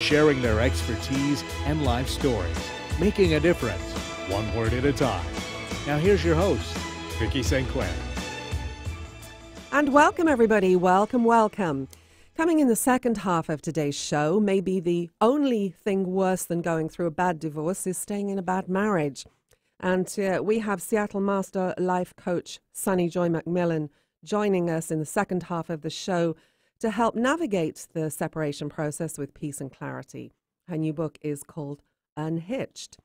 sharing their expertise and life stories, making a difference, one word at a time. Now here's your host, Vicki St. Clair. And welcome, everybody. Welcome, welcome. Coming in the second half of today's show, maybe the only thing worse than going through a bad divorce is staying in a bad marriage. And we have Seattle Master Life Coach Sunny Joy McMillan joining us in the second half of the show to help navigate the separation process with peace and clarity. Her new book is called Unhitched.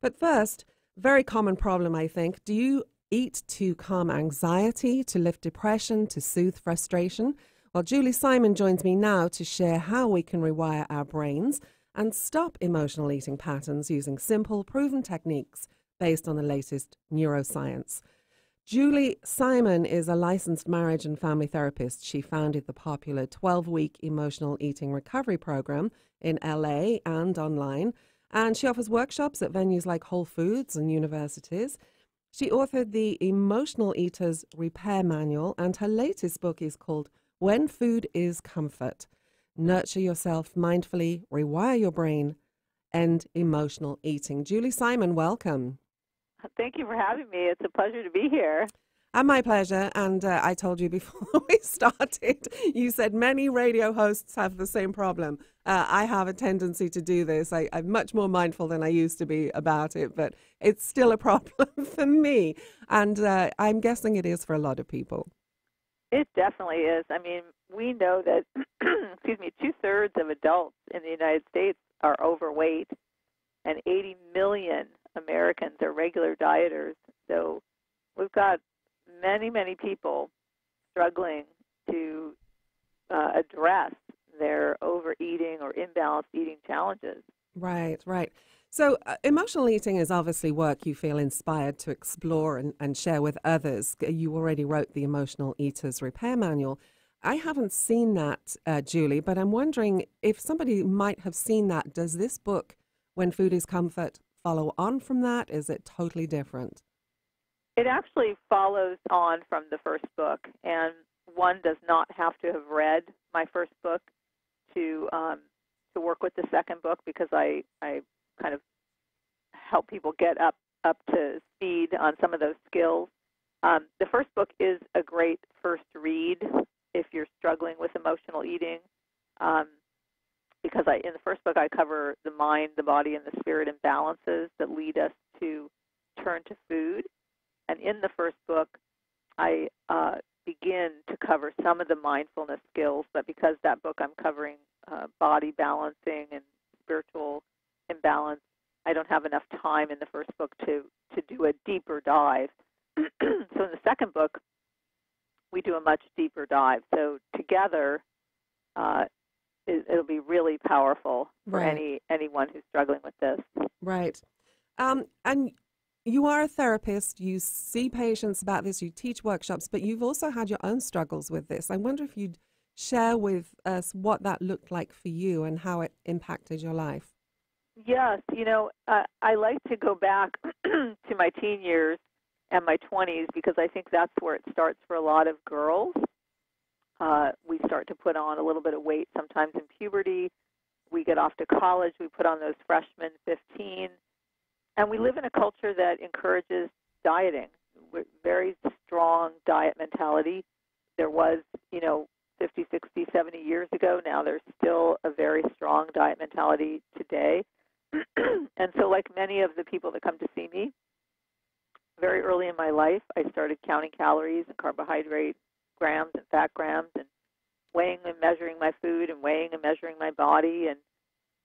But first, very common problem, I think. Do you eat to calm anxiety, to lift depression, to soothe frustration? Well, Julie Simon joins me now to share how we can rewire our brains and stop emotional eating patterns using simple, proven techniques based on the latest neuroscience. Julie Simon is a licensed marriage and family therapist. She founded the popular 12-week emotional eating recovery program in LA and online, and she offers workshops at venues like Whole Foods and universities. She authored the Emotional Eater's Repair Manual, and her latest book is called When Food is Comfort. Nurture yourself mindfully, rewire your brain, end emotional eating. Julie Simon, welcome. Thank you for having me. It's a pleasure to be here. And my pleasure. And I told you before we started, you said many radio hosts have the same problem. I have a tendency to do this. I'm much more mindful than I used to be about it, but it's still a problem for me. And I'm guessing it is for a lot of people. It definitely is. I mean, we know that, 2/3 of adults in the United States are overweight, and 80 million Americans are regular dieters. So we've got many, many people struggling to address their overeating or imbalanced eating challenges. Right, right. So emotional eating is obviously work you feel inspired to explore and share with others. You already wrote the Emotional Eater's Repair Manual. I haven't seen that, Julie, but I'm wondering if somebody might have seen that. Does this book, When Food is Comfort, follow on from that? Is it totally different? It actually follows on from the first book, and one does not have to have read my first book to work with the second book, because I kind of help people get up to speed on some of those skills. The first book is a great first read if you're struggling with emotional eating, because in the first book I cover the mind, the body, and the spirit imbalances that lead us to turn to food. And in the first book, I begin to cover some of the mindfulness skills, but because that book I'm covering body balancing and spiritual imbalance, I don't have enough time in the first book to do a deeper dive. So in the second book, we do a much deeper dive. So together, it'll be really powerful for anyone who's struggling with this. Right. And you are a therapist. You see patients about this. You teach workshops, but you've also had your own struggles with this. I wonder if you'd share with us what that looked like for you and how it impacted your life. Yes. I like to go back to my teen years and my 20s, because I think that's where it starts for a lot of girls. We start to put on a little bit of weight sometimes in puberty. We get off to college. We put on those freshmen 15. And we live in a culture that encourages dieting, with very strong diet mentality. There was, 50, 60, 70 years ago. Now there's still a very strong diet mentality today. And so like many of the people that come to see me, very early in my life, I started counting calories and carbohydrate grams and fat grams, and weighing and measuring my food and weighing and measuring my body. And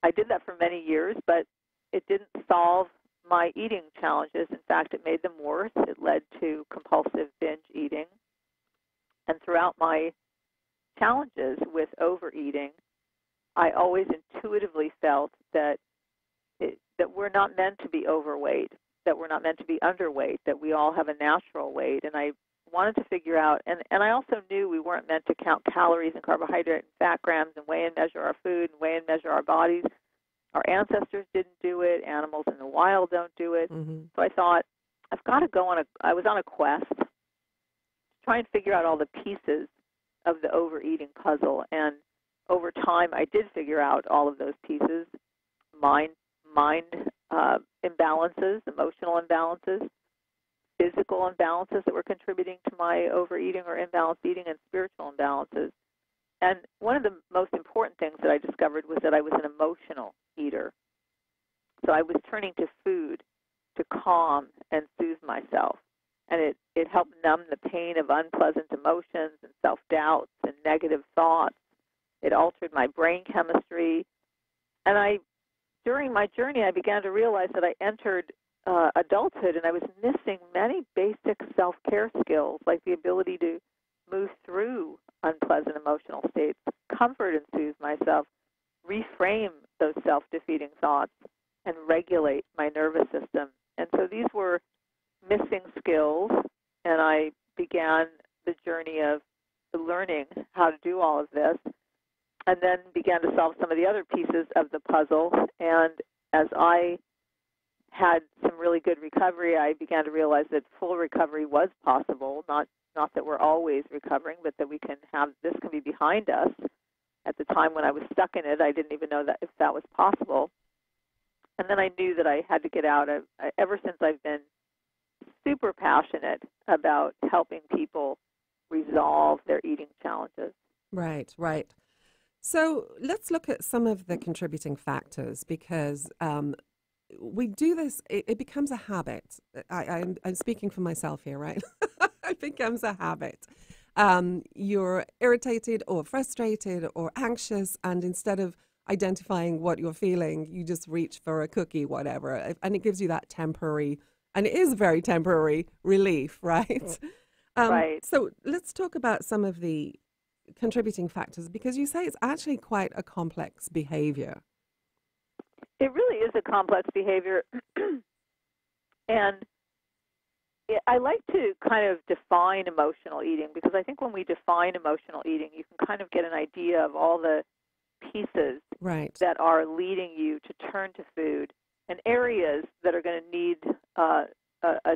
I did that for many years, but it didn't solve my eating challenges. In fact, it made them worse. It led to compulsive binge eating. And throughout my challenges with overeating, I always intuitively felt that we're not meant to be overweight, that we're not meant to be underweight, that we all have a natural weight. And I wanted to figure out, and I also knew we weren't meant to count calories and carbohydrate and fat grams and weigh and measure our food and weigh and measure our bodies. Our ancestors didn't do it. Animals in the wild don't do it. Mm-hmm. So I thought, I've got to go I was on a quest to try and figure out all the pieces of the overeating puzzle. And over time, I did figure out all of those pieces: mind imbalances, emotional imbalances, physical imbalances that were contributing to my overeating or imbalanced eating, and spiritual imbalances. And one of the most important things that I discovered was that I was an emotional eater. So I was turning to food to calm and soothe myself. And it helped numb the pain of unpleasant emotions and self-doubts and negative thoughts. It altered my brain chemistry. And during my journey, I began to realize that I entered adulthood, and I was missing many basic self-care skills, like the ability to move through unpleasant emotional states, comfort and soothe myself, reframe those self-defeating thoughts, and regulate my nervous system. And so these were missing skills, and I began the journey of learning how to do all of this, and then began to solve some of the other pieces of the puzzle. And as I had some really good recovery, I began to realize that full recovery was possible, not that we're always recovering, but that we can have, this can be behind us. At the time when I was stuck in it, I didn't even know that if that was possible. And then I knew that I had to get out. Ever since, I've been super passionate about helping people resolve their eating challenges. Right, right. So let's look at some of the contributing factors, because we do this, it becomes a habit. I'm speaking for myself here, right? It becomes a habit. You're irritated or frustrated or anxious, and instead of identifying what you're feeling, you just reach for a cookie, whatever, and it gives you that temporary, and it is very temporary, relief, right? Right. So let's talk about some of the contributing factors, because you say it's actually quite a complex behavior. It really is a complex behavior, and I like to kind of define emotional eating, because I think when we define emotional eating, you can kind of get an idea of all the pieces that are leading you to turn to food, and areas that are going to need a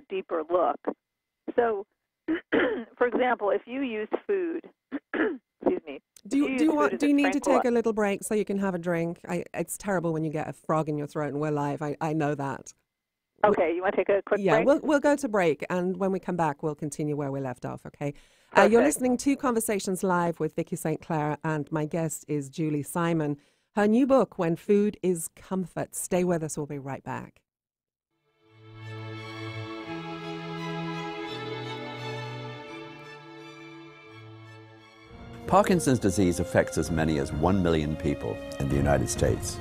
deeper look. So, for example, if you use food, excuse me. Do you need to take a little break so you can have a drink? It's terrible when you get a frog in your throat and we're live. I know that. Okay, you want to take a quick break? Yeah, we'll go to break, and when we come back, we'll continue where we left off, okay? You're listening to Conversations Live with Vicki St. Clair, and my guest is Julie Simon. Her new book, When Food is Comfort. Stay with us. We'll be right back. Parkinson's disease affects as many as 1 million people in the United States.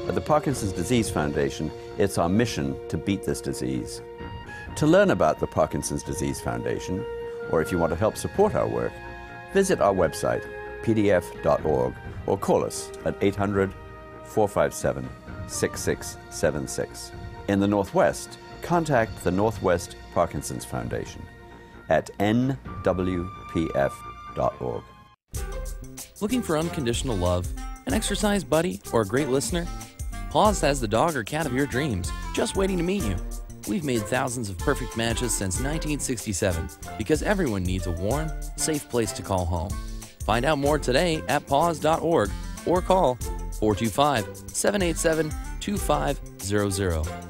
At the Parkinson's Disease Foundation, it's our mission to beat this disease. To learn about the Parkinson's Disease Foundation, or if you want to help support our work, visit our website, pdf.org, or call us at 800-457-6676. In the Northwest, contact the Northwest Parkinson's Foundation at nwpf.org. Looking for unconditional love, an exercise buddy, or a great listener? Paws has the dog or cat of your dreams, just waiting to meet you. We've made thousands of perfect matches since 1967 because everyone needs a warm, safe place to call home. Find out more today at paws.org or call 425-787-2500.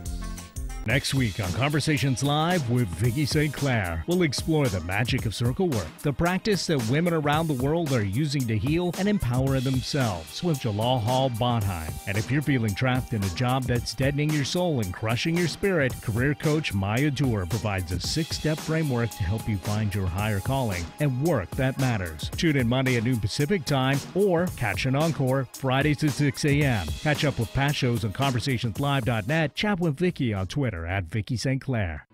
Next week on Conversations Live with Vicki St. Clair, we'll explore the magic of circle work, the practice that women around the world are using to heal and empower themselves, with Jalal Hall Bonheim. And if you're feeling trapped in a job that's deadening your soul and crushing your spirit, career coach Maya Doer provides a 6-step framework to help you find your higher calling and work that matters. Tune in Monday at noon Pacific Time, or catch an encore Fridays at 6 a.m. Catch up with past shows on conversationslive.net. Chat with Vicki on Twitter at Vicki St. Clair.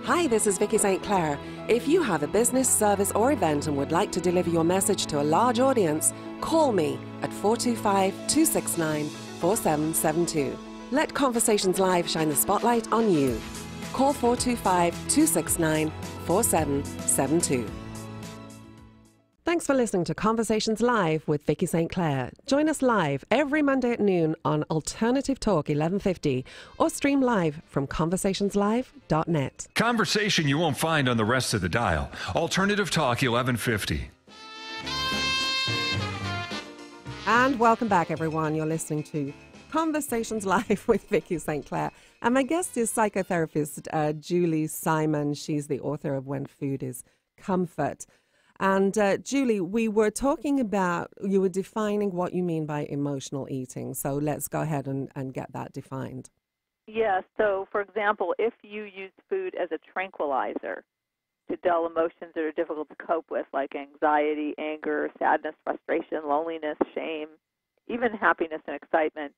Hi, this is Vicki St. Clair. If you have a business, service, or event and would like to deliver your message to a large audience, call me at 425-269-4772. Let Conversations Live shine the spotlight on you. Call 425-269-4772. Thanks for listening to Conversations Live with Vicki St. Clair. Join us live every Monday at noon on Alternative Talk 1150, or stream live from conversationslive.net. Conversation you won't find on the rest of the dial. Alternative Talk 1150. And welcome back, everyone. You're listening to Conversations Live with Vicki St. Clair. And my guest is psychotherapist Julie Simon. She's the author of When Food is Comfort. And Julie, we were talking about, you were defining what you mean by emotional eating. So let's go ahead and get that defined. Yes. So, for example, if you use food as a tranquilizer to dull emotions that are difficult to cope with, like anxiety, anger, sadness, frustration, loneliness, shame, even happiness and excitement.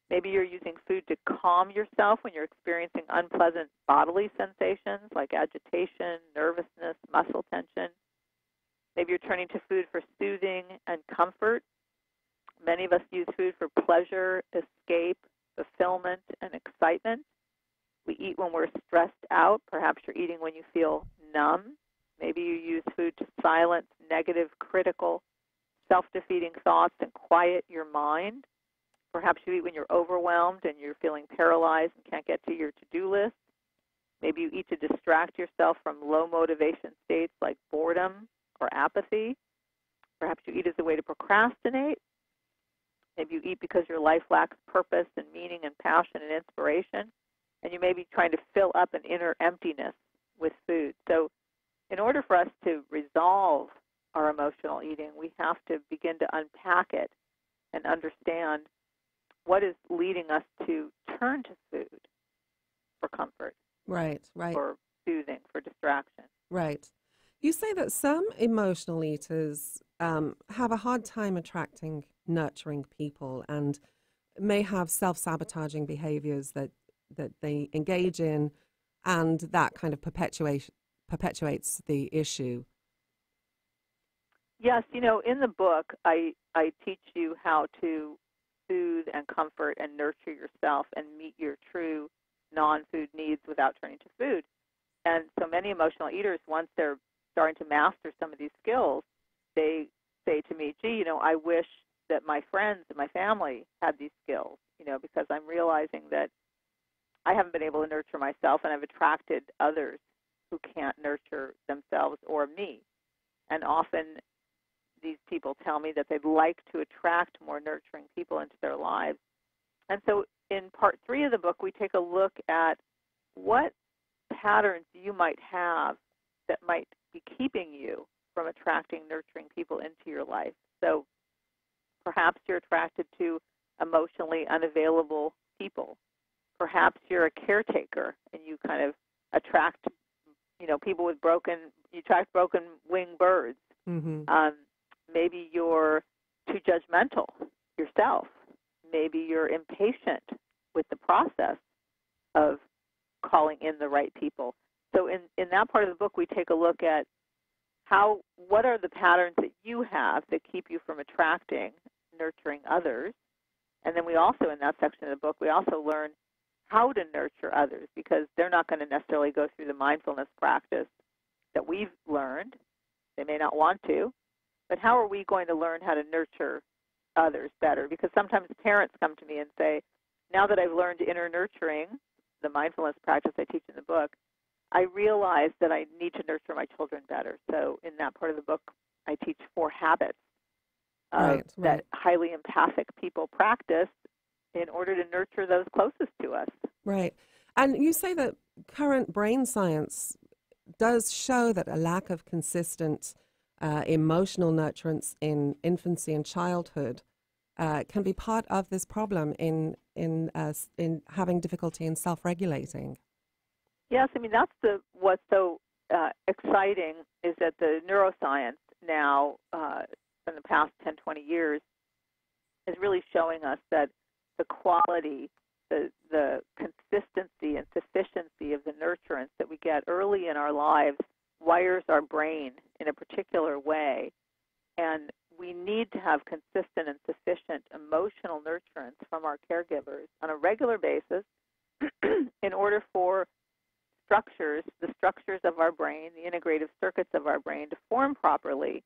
Maybe you're using food to calm yourself when you're experiencing unpleasant bodily sensations like agitation, nervousness, muscle tension. Maybe you're turning to food for soothing and comfort. Many of us use food for pleasure, escape, fulfillment, and excitement. We eat when we're stressed out. Perhaps you're eating when you feel numb. Maybe you use food to silence negative, critical, self-defeating thoughts and quiet your mind. Perhaps you eat when you're overwhelmed and you're feeling paralyzed and can't get to your to-do list. Maybe you eat to distract yourself from low motivation states like boredom or apathy. Perhaps you eat as a way to procrastinate. Maybe you eat because your life lacks purpose and meaning and passion and inspiration. And you may be trying to fill up an inner emptiness with food. So in order for us to resolve our emotional eating, we have to begin to unpack it and understand what is leading us to turn to food for comfort. Right. For soothing, for distraction. Right. You say that some emotional eaters have a hard time attracting nurturing people and may have self-sabotaging behaviors that they engage in, and that kind of perpetuates the issue. Yes, in the book, I teach you how to soothe and comfort and nurture yourself and meet your true non-food needs without turning to food. And so many emotional eaters, once they're starting to master some of these skills, they say to me, gee, I wish that my friends and my family had these skills, because I'm realizing that I haven't been able to nurture myself, and I've attracted others who can't nurture themselves or me. And often these people tell me that they'd like to attract more nurturing people into their lives. And so in part 3 of the book, we take a look at what patterns you might have that might be keeping you from attracting nurturing people into your life. So perhaps you're attracted to emotionally unavailable people. Perhaps you're a caretaker and you kind of attract, people with you attract broken-winged birds. Mm-hmm. Maybe you're too judgmental yourself. Maybe you're impatient with the process of calling in the right people. So in that part of the book, we take a look at what are the patterns that you have that keep you from attracting, nurturing others. And then we also, in that section of the book, we also learn how to nurture others, because they're not going to necessarily go through the mindfulness practice that we've learned. They may not want to. But how are we going to learn how to nurture others better? Because sometimes parents come to me and say, now that I've learned inner nurturing, the mindfulness practice I teach in the book, I realize that I need to nurture my children better. So in that part of the book, I teach 4 habits that highly empathic people practice in order to nurture those closest to us. Right. And you say that current brain science does show that a lack of consistent emotional nurturance in infancy and childhood can be part of this problem in having difficulty in self-regulating. Yes, that's what's so exciting is that the neuroscience now, in the past 10, 20 years, is really showing us that the quality, the consistency and sufficiency of the nurturance that we get early in our lives wires our brain in a particular way. And we need to have consistent and sufficient emotional nurturance from our caregivers on a regular basis in order for the structures of our brain, the integrative circuits of our brain to form properly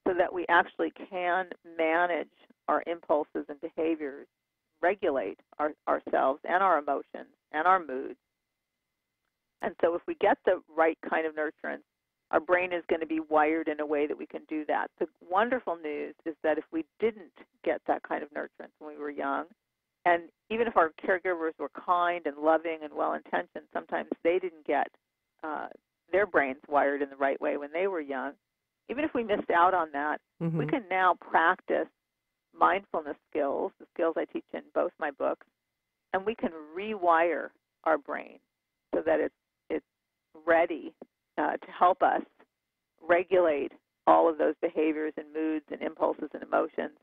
so that we actually can manage our impulses and behaviors, regulate ourselves and our emotions and our moods. And so if we get the right kind of nurturance our brain is going to be wired in a way that we can do that. The wonderful news is that if we didn't get that kind of nurturance when we were young, and even if our caregivers were kind and loving and well-intentioned, sometimes they didn't get their brains wired in the right way when they were young. Even if we missed out on that, we can now practice mindfulness skills, the skills I teach in both my books, and we can rewire our brain so that it's ready to help us regulate all of those behaviors and moods and impulses and emotions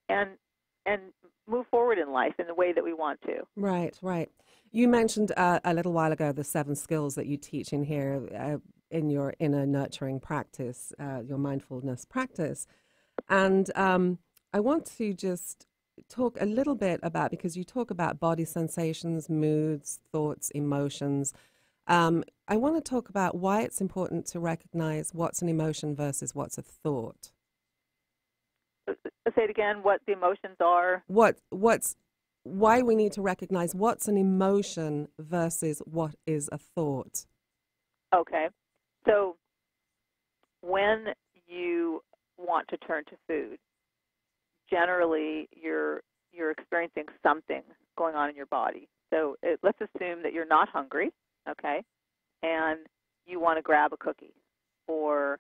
and move forward in life in the way that we want to. Right, right. You mentioned a little while ago the 7 skills that you teach in here in your inner nurturing practice, your mindfulness practice. And I want to just talk a little bit about, because you talk about body sensations, moods, thoughts, emotions. I want to talk about why it's important to recognize what's an emotion versus what's a thought. Say it again, what the emotions are. Why we need to recognize what's an emotion versus what is a thought. Okay. So when you want to turn to food, generally you're experiencing something going on in your body. So let's assume that you're not hungry, okay, and you want to grab a cookie, or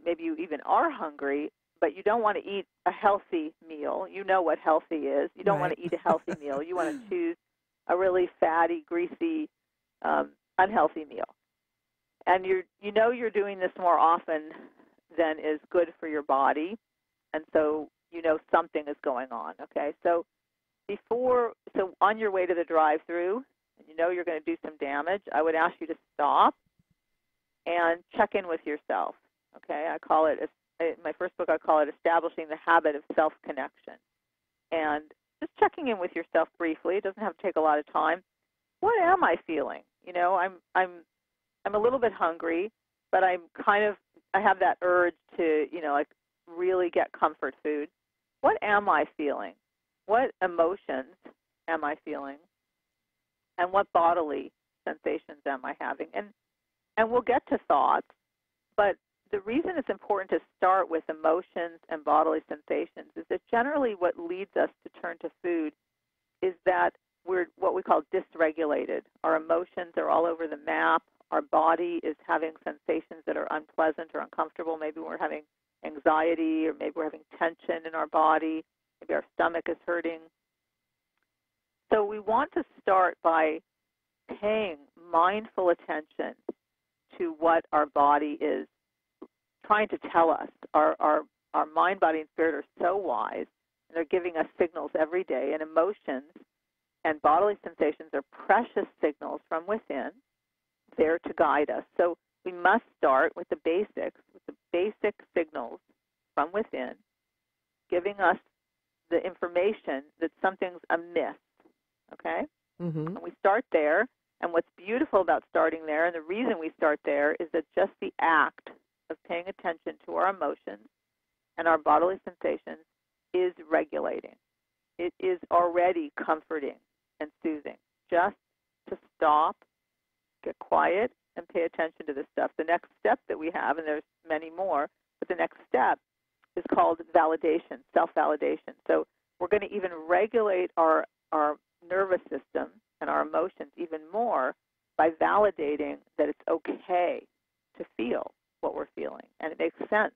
maybe you even are hungry, but you don't want to eat a healthy meal. You know what healthy is. You don't want to eat a healthy meal. You want to choose a really fatty, greasy, unhealthy meal. And you know you're doing this more often than is good for your body, and so you know something is going on, okay? So on your way to the drive-through, and you know you're going to do some damage, I would ask you to stop and check in with yourself, okay? I call it, in my first book, I call it Establishing the Habit of Self-Connection. And just checking in with yourself briefly, it doesn't have to take a lot of time. What am I feeling? You know, I'm a little bit hungry, but I have that urge to, like really get comfort food. What am I feeling? What emotions am I feeling? And what bodily sensations am I having? And we'll get to thoughts, but the reason it's important to start with emotions and bodily sensations is that generally what leads us to turn to food is that we're what we call dysregulated. Our emotions are all over the map. Our body is having sensations that are unpleasant or uncomfortable. Maybe we're having anxiety, or maybe we're having tension in our body. Maybe our stomach is hurting. So we want to start by paying mindful attention to what our body is trying to tell us. Our mind, body, and spirit are so wise, and they're giving us signals every day, and emotions and bodily sensations are precious signals from within, there to guide us. So we must start with the basics, with the basic signals from within, giving us the information that something's amiss, okay? And we start there, and what's beautiful about starting there, and the reason we start there, is that just the act of paying attention to our emotions and our bodily sensations is regulating. It is already comforting and soothing. Just to stop, get quiet, and pay attention to this stuff. The next step that we have, and there's many more, but the next step is called validation, self-validation. So we're going to even regulate our nervous system and our emotions even more by validating that it's okay to feel what we're feeling, and it makes sense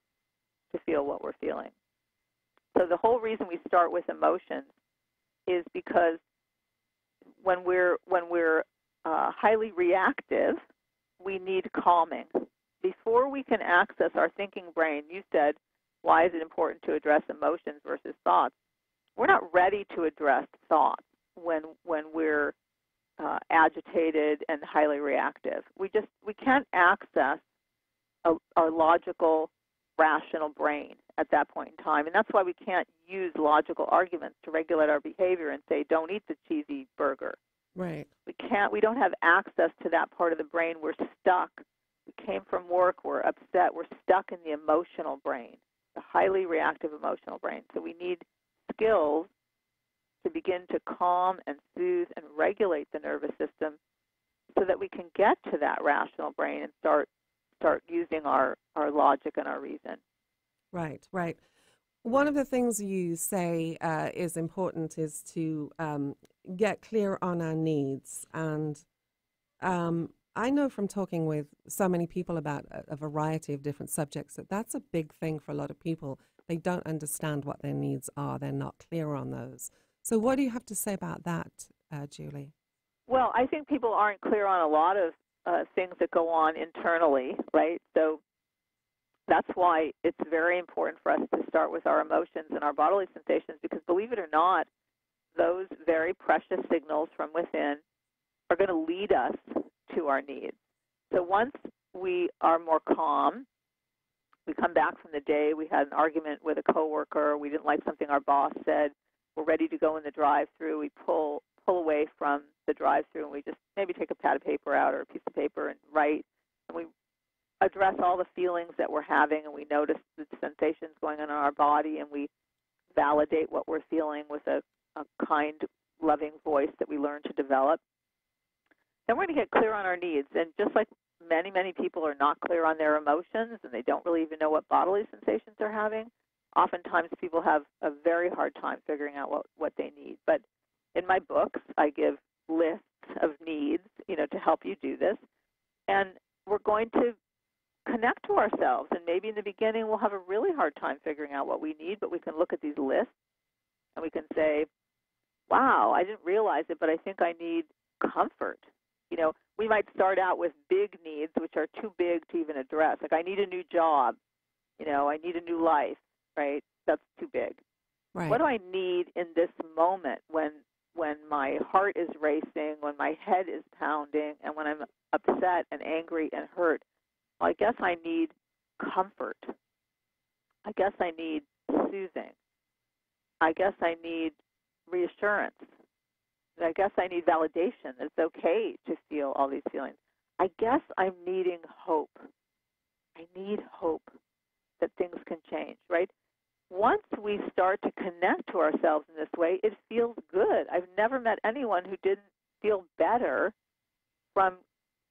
to feel what we're feeling. So the whole reason we start with emotions is because when we're highly reactive, we need calming. Before we can access our thinking brain, you said, why is it important to address emotions versus thoughts? We're not ready to address thoughts when we're agitated and highly reactive. We can't access our logical, rational brain at that point in time, and that's why we can't use logical arguments to regulate our behavior and say, don't eat the cheesy burger. Right. We don't have access to that part of the brain. We're stuck. We came from work, we're upset, we're stuck in the emotional brain, the highly reactive emotional brain. So we need skills to begin to calm and soothe and regulate the nervous system so that we can get to that rational brain and start start using our logic and our reason. Right, right. One of the things you say is important is to get clear on our needs. And I know from talking with so many people about a variety of different subjects that that's a big thing for a lot of people. They don't understand what their needs are. They're not clear on those. So what do you have to say about that, Julie? Well, I think people aren't clear on a lot of things that go on internally, right? So that's why it's very important for us to start with our emotions and our bodily sensations, because believe it or not, those very precious signals from within are going to lead us to our needs. So once we are more calm, we come back from the day, we had an argument with a coworker, we didn't like something our boss said, we're ready to go in the drive-through, we pull away from the drive-through and we just maybe take a pad of paper out or a piece of paper and write, and we address all the feelings that we're having, and we notice the sensations going on in our body, and we validate what we're feeling with a kind, loving voice that we learn to develop. Then we're going to get clear on our needs. And just like many, many people are not clear on their emotions and they don't really even know what bodily sensations they're having, oftentimes people have a very hard time figuring out what they need. But in my books, I give lists of needs, to help you do this. And we're going to connect to ourselves. And maybe in the beginning we'll have a really hard time figuring out what we need, but we can look at these lists and we can say, wow, I didn't realize it, but I think I need comfort. We might start out with big needs, which are too big to even address. Like, I need a new job. I need a new life, right? That's too big. Right. What do I need in this moment when my heart is racing, when my head is pounding, and when I'm upset and angry and hurt? Well, I guess I need comfort. I guess I need soothing. I guess I need reassurance. I guess I need validation. It's okay to feel all these feelings. I guess I'm needing hope. I need hope that things can change, right? Once we start to connect to ourselves in this way, it feels good. I've never met anyone who didn't feel better from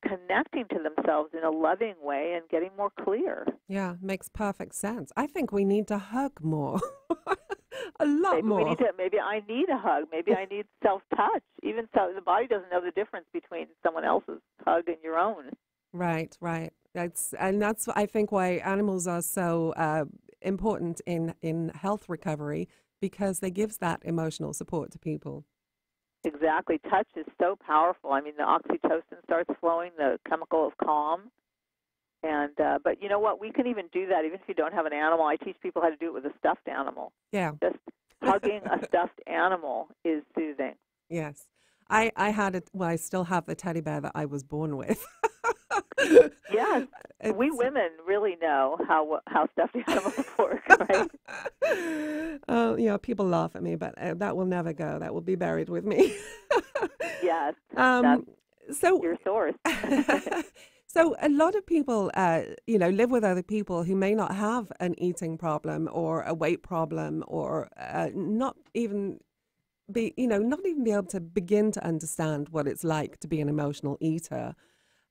connecting to themselves in a loving way and getting more clear. Yeah, makes perfect sense. I think we need to hug more. A lot maybe more. Maybe I need a hug. Maybe I need self-touch. Even so, the body doesn't know the difference between someone else's hug and your own. Right. That's I think why animals are so important in health recovery, because they gives that emotional support to people. Exactly. Touch is so powerful. I mean, the oxytocin starts flowing, the chemical of calm. And but you know what? We can even do that even if you don't have an animal. I teach people how to do it with a stuffed animal. Yeah. Just hugging a stuffed animal is soothing. Yes. I had it. Well, I still have the teddy bear that I was born with. Yes. We women really know how stuffed animals work, right? People laugh at me, but that will never go. That will be buried with me. Yes. That's so your source. So a lot of people, live with other people who may not have an eating problem or a weight problem, or not even be able to begin to understand what it's like to be an emotional eater.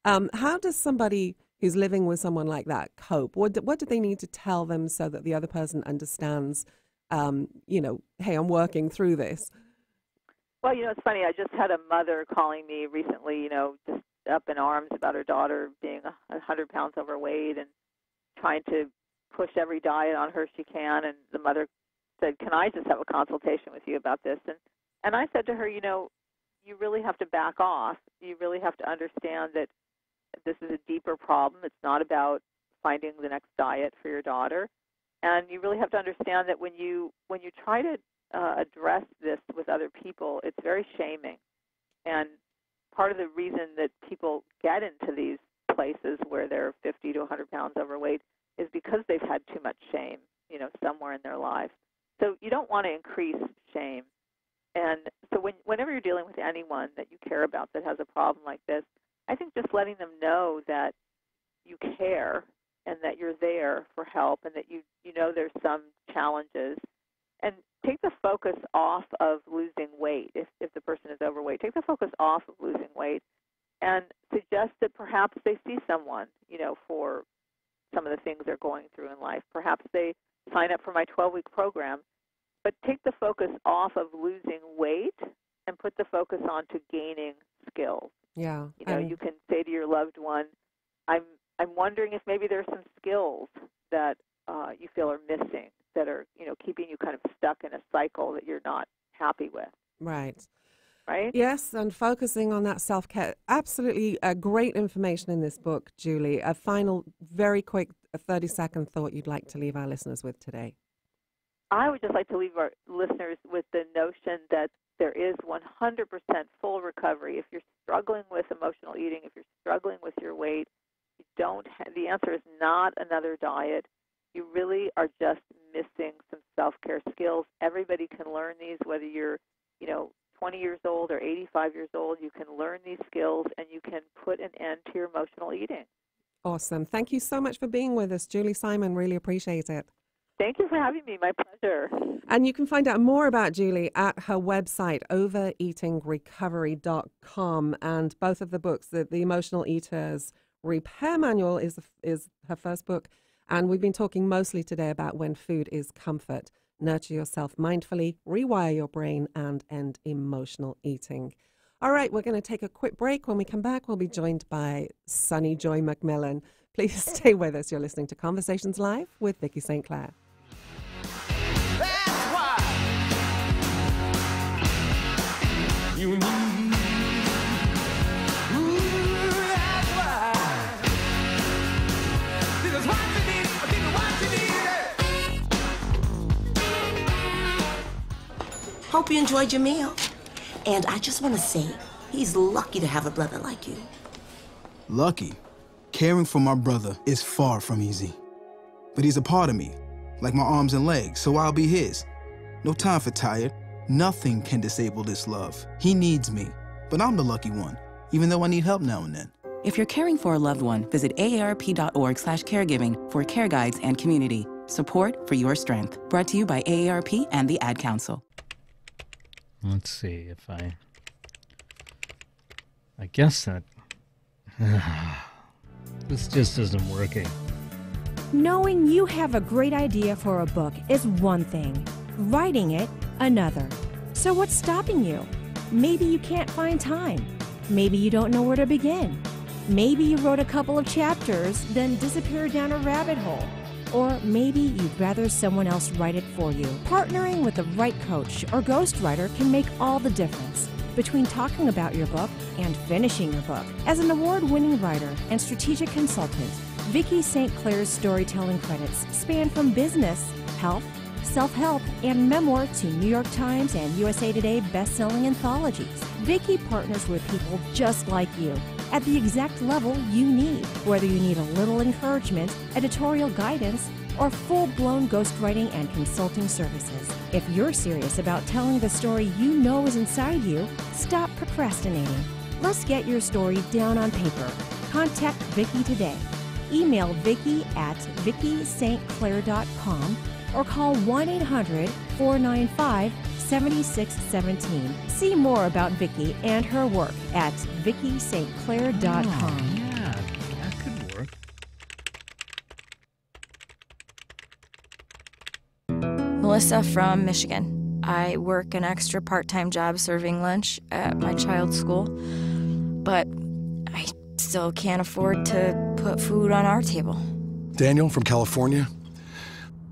How does somebody who's living with someone like that cope? What do they need to tell them so that the other person understands, hey, I'm working through this? Well, it's funny. I just had a mother calling me recently, just up in arms about her daughter being 100 pounds overweight and trying to push every diet on her she can. And the mother said, can I just have a consultation with you about this? And I said to her, you really have to back off. You really have to understand that this is a deeper problem. It's not about finding the next diet for your daughter. And you really have to understand that when you try to address this with other people, it's very shaming. And part of the reason that people get into these places where they're 50 to 100 pounds overweight is because they've had too much shame, somewhere in their life. So you don't want to increase shame. And so whenever you're dealing with anyone that you care about that has a problem like this, I think just letting them know that you care and that you're there for help and that you know there's some challenges. And take the focus off of losing weight if the person is overweight. Take the focus off of losing weight and suggest that perhaps they see someone, for some of the things they're going through in life. Perhaps they sign up for my 12-week program, but take the focus off of losing weight and put the focus on to gaining skills. Yeah. You know, you can say to your loved one, I'm wondering if maybe there's some skills that you feel are missing that are, you know, keeping you kind of stuck in a cycle that you're not happy with. Right. Right? Yes, and focusing on that self-care. Absolutely great information in this book, Julie. A final, very quick 30-second thought you'd like to leave our listeners with today. I would just like to leave our listeners with the notion that there is 100% full recovery. If you're struggling with emotional eating, if you're struggling with your weight, you don't the answer is not another diet. You really are just missing some self-care skills. Everybody can learn these, whether you're, 20 years old or 85 years old. You can learn these skills, and you can put an end to your emotional eating. Awesome. Thank you so much for being with us, Julie Simon. Really appreciate it. Thank you for having me. My pleasure. And you can find out more about Julie at her website, overeatingrecovery.com. And both of the books, the Emotional Eater's Repair Manual is her first book. And we've been talking mostly today about when food is comfort. Nurture yourself mindfully, rewire your brain, and end emotional eating. All right, we're going to take a quick break. When we come back, we'll be joined by Sunny Joy McMillan. Please stay with us. You're listening to Conversations Live with Vicki St. Clair. That's why you need. Ooh, that's why. This is what you need. This is what you need. Hope you enjoyed your meal. And I just want to say, he's lucky to have a brother like you. Lucky? Caring for my brother is far from easy. But he's a part of me, like my arms and legs, so I'll be his. No time for tired. Nothing can disable this love. He needs me, but I'm the lucky one, even though I need help now and then. If you're caring for a loved one, visit aarp.org/caregiving for care guides and community. Support for your strength. Brought to you by AARP and the Ad Council. Let's see if I guess that this just isn't working. Knowing you have a great idea for a book is one thing, writing it another. So what's stopping you? Maybe you can't find time. Maybe you don't know where to begin. Maybe you wrote a couple of chapters, then disappeared down a rabbit hole. Or maybe you'd rather someone else write it for you. Partnering with the right coach or ghostwriter can make all the difference between talking about your book and finishing your book. As an award-winning writer and strategic consultant, Vicki St. Clair's storytelling credits span from business, health, self-help, and memoir to New York Times and USA Today best-selling anthologies. Vicki partners with people just like you at the exact level you need, whether you need a little encouragement, editorial guidance, or full-blown ghostwriting and consulting services. If you're serious about telling the story you know is inside you, stop procrastinating. Let's get your story down on paper. Contact Vicki today. Email Vicki at VickiSt.Clair.com or call 1-800-495-7617. See more about Vicki and her work at VickiSt.Clair.com. Oh, yeah, that could work. Melissa from Michigan. I work an extra part-time job serving lunch at my child's school, but I still can't afford to put food on our table. Daniel from California.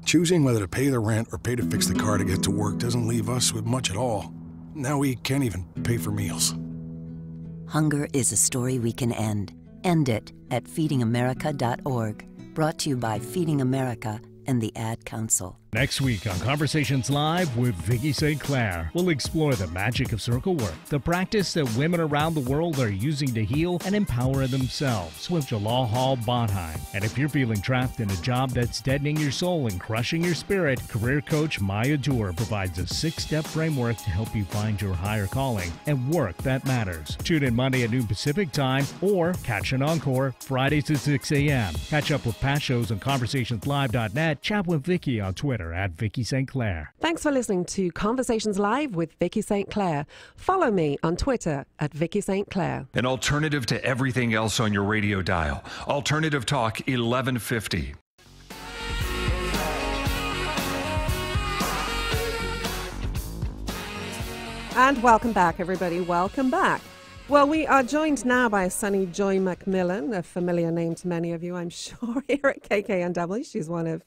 Choosing whether to pay the rent or pay to fix the car to get to work doesn't leave us with much at all. Now we can't even pay for meals. Hunger is a story we can end. End it at feedingamerica.org. Brought to you by Feeding America and the Ad Council. Next week on Conversations Live with Vicki St. Clair, we'll explore the magic of circle work, the practice that women around the world are using to heal and empower themselves with Jalal Hall Bonheim. And if you're feeling trapped in a job that's deadening your soul and crushing your spirit, career coach Maya Doer provides a 6-step framework to help you find your higher calling and work that matters. Tune in Monday at noon Pacific time or catch an encore Fridays at 6 a.m. Catch up with past shows on conversationslive.net. Chat with Vicki on Twitter Twitter at Vicki St. Clair. Thanks for listening to Conversations Live with Vicki St. Clair. Follow me on Twitter at Vicki St. Clair. An alternative to everything else on your radio dial. Alternative Talk 1150. And welcome back, everybody. Welcome back. Well, we are joined now by Sunny Joy McMillan, a familiar name to many of you, I'm sure, here at KKNW. She's one of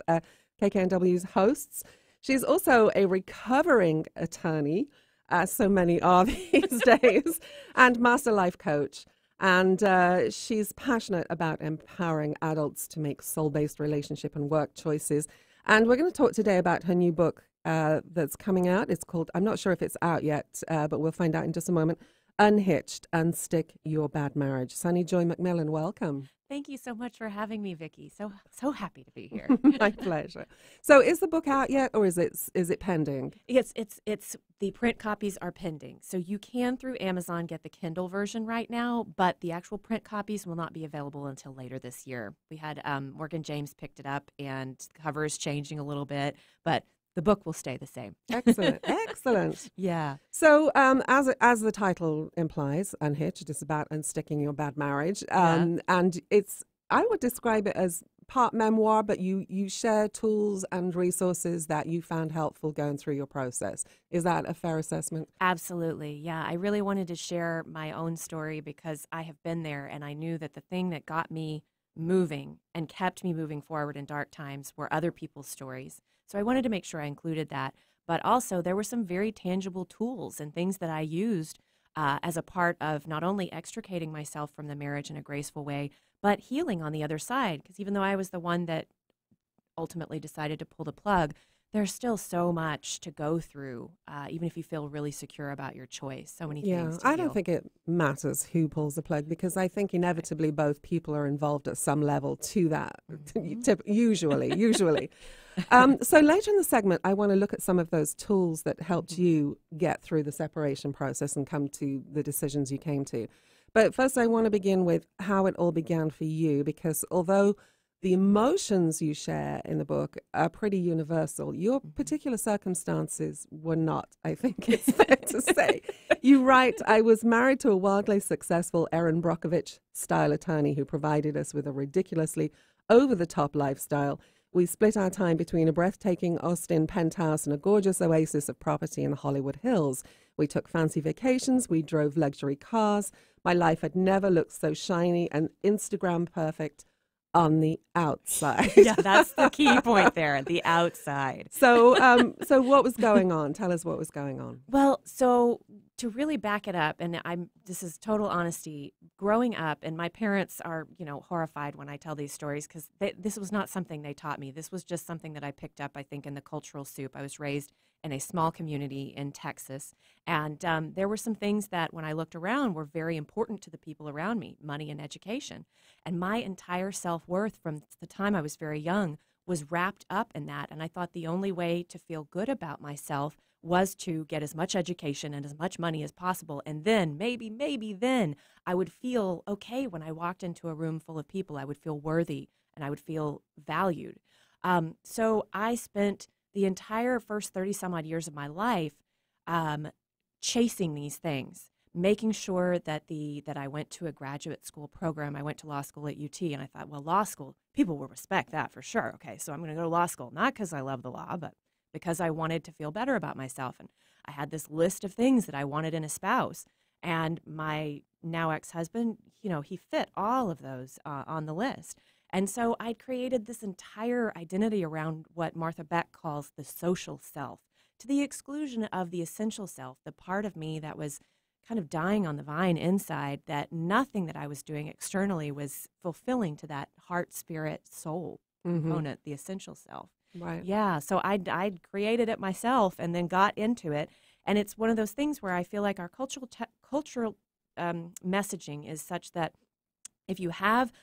KKNW's hosts. She's also a recovering attorney, as so many are these days, and master life coach. And she's passionate about empowering adults to make soul-based relationship and work choices. And we're going to talk today about her new book that's coming out. It's called, I'm not sure if it's out yet, but we'll find out in just a moment, Unhitched, Unstick Your Bad Marriage. Sunny Joy McMillan, welcome. Thank you so much for having me, Vicki. So happy to be here. My pleasure. So, is the book out yet, or is it pending? It's the print copies are pending. So you can through Amazon get the Kindle version right now, but the actual print copies will not be available until later this year. We had Morgan James picked it up, and the cover is changing a little bit, but the book will stay the same. Excellent, excellent. Yeah. So, as the title implies, Unhitched is about unsticking your bad marriage, and I would describe it as part memoir, but you share tools and resources that you found helpful going through your process. Is that a fair assessment? Absolutely, yeah. I really wanted to share my own story because I have been there, and I knew that the thing that got me moving and kept me moving forward in dark times were other people's stories. So I wanted to make sure I included that. But also there were some very tangible tools and things that I used as a part of not only extricating myself from the marriage in a graceful way, but healing on the other side. Because even though I was the one that ultimately decided to pull the plug, there's still so much to go through, even if you feel really secure about your choice. So many things to I heal. don't think it matters who pulls the plug, because I think inevitably both people are involved at some level to that, usually. So later in the segment, I want to look at some of those tools that helped you get through the separation process and come to the decisions you came to. But first, I want to begin with how it all began for you, because although the emotions you share in the book are pretty universal, your particular circumstances were not, I think it's fair to say. You write, I was married to a wildly successful Erin Brockovich-style attorney who provided us with a ridiculously over-the-top lifestyle. We split our time between a breathtaking Austin penthouse and a gorgeous oasis of property in the Hollywood Hills. We took fancy vacations. We drove luxury cars. My life had never looked so shiny and Instagram perfect on the outside. Yeah, that's the key point there, the outside. So what was going on? Tell us what was going on. Well, so to really back it up, and this is total honesty, growing up, and my parents are, horrified when I tell these stories because this was not something they taught me. This was just something that I picked up, I think, in the cultural soup. I was raised in a small community in Texas, and there were some things that when I looked around were very important to the people around me, money and education. And my entire self-worth from the time I was very young was wrapped up in that. And I thought the only way to feel good about myself was to get as much education and as much money as possible. And then, maybe then, I would feel okay when I walked into a room full of people. I would feel worthy and I would feel valued. So I spent the entire first 30-some-odd years of my life chasing these things, making sure that I went to a graduate school program. I went to law school at UT, and I thought, well, law school, people will respect that for sure. Okay, so I'm going to go to law school, not because I love the law, but because I wanted to feel better about myself. And I had this list of things that I wanted in a spouse. And my now ex-husband, he fit all of those on the list. And so I'd created this entire identity around what Martha Beck calls the social self, to the exclusion of the essential self, the part of me that was kind of dying on the vine inside, that nothing that I was doing externally was fulfilling to that heart, spirit, soul component, the essential self. Right. Yeah, so I'd created it myself and then got into it. And it's one of those things where I feel like our cultural messaging is such that if you have